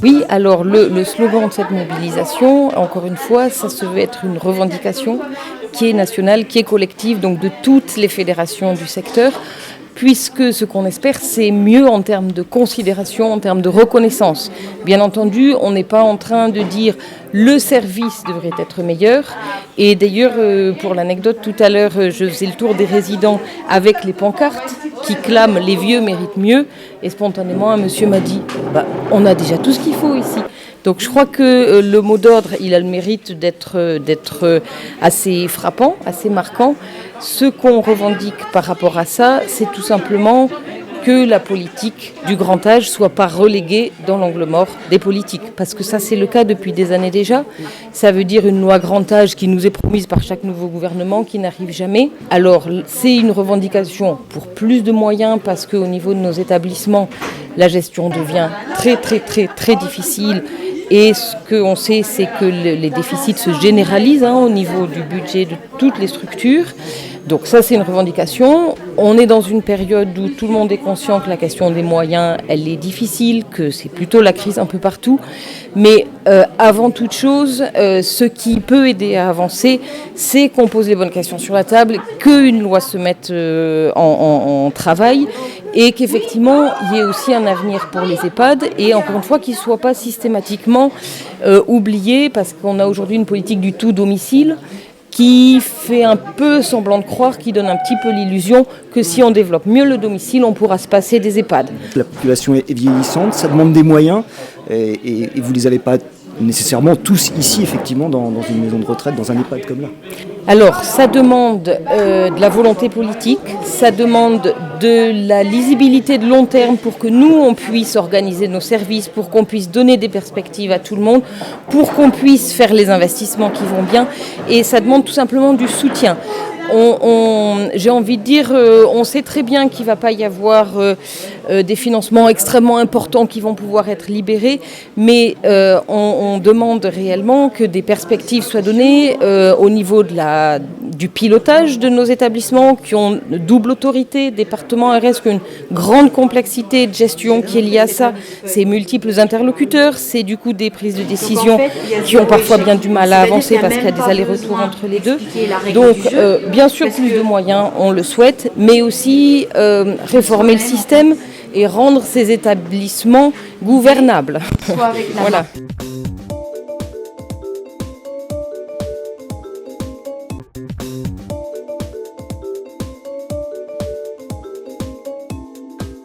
Oui, alors le slogan de cette mobilisation, encore une fois, ça se veut être une revendication qui est nationale, qui est collective, donc de toutes les fédérations du secteur, puisque ce qu'on espère, c'est mieux en termes de considération, en termes de reconnaissance. Bien entendu, on n'est pas en train de dire le service devrait être meilleur. Et d'ailleurs, pour l'anecdote, tout à l'heure, je faisais le tour des résidents avec les pancartes qui clament « les vieux méritent mieux ». Et spontanément, un monsieur m'a dit on a déjà tout ce qu'il faut ici. Donc je crois que le mot d'ordre, il a le mérite d'être assez frappant, assez marquant. Ce qu'on revendique par rapport à ça, c'est tout simplement que la politique du grand âge soit pas reléguée dans l'angle mort des politiques. Parce que ça, c'est le cas depuis des années déjà. Ça veut dire une loi grand âge qui nous est promise par chaque nouveau gouvernement, qui n'arrive jamais. Alors, c'est une revendication pour plus de moyens, parce qu'au niveau de nos établissements, la gestion devient très, très, très, très difficile. Et ce qu'on sait, c'est que les déficits se généralisent au niveau du budget de toutes les structures. Donc ça, c'est une revendication. On est dans une période où tout le monde est conscient que la question des moyens, elle est difficile, que c'est plutôt la crise un peu partout. Mais avant toute chose, ce qui peut aider à avancer, c'est qu'on pose les bonnes questions sur la table, qu'une loi se mette en travail et qu'effectivement, il y ait aussi un avenir pour les EHPAD et encore une fois, qu'ils ne soient pas systématiquement oubliés, parce qu'on a aujourd'hui une politique du tout domicile qui fait un peu semblant de croire, qui donne un petit peu l'illusion que si on développe mieux le domicile, on pourra se passer des EHPAD. La population est vieillissante, ça demande des moyens et vous ne les avez pas nécessairement tous ici, effectivement, dans une maison de retraite, dans un EHPAD comme là. Alors, ça demande de la volonté politique, ça demande de la lisibilité de long terme pour que nous, on puisse organiser nos services, pour qu'on puisse donner des perspectives à tout le monde, pour qu'on puisse faire les investissements qui vont bien. Et ça demande tout simplement du soutien. J'ai envie de dire, on sait très bien qu'il ne va pas y avoir des financements extrêmement importants qui vont pouvoir être libérés, mais on demande réellement que des perspectives soient données au niveau du pilotage de nos établissements qui ont double autorité, département RS, qui ont une grande complexité de gestion qui est liée à ça, ces multiples interlocuteurs, c'est du coup des prises de décision qui ont parfois bien du mal à avancer parce qu'il y a des allers-retours entre les deux. Donc, bien sûr, plus de moyens, on le souhaite, mais aussi réformer le système et rendre ces établissements gouvernables. Voilà.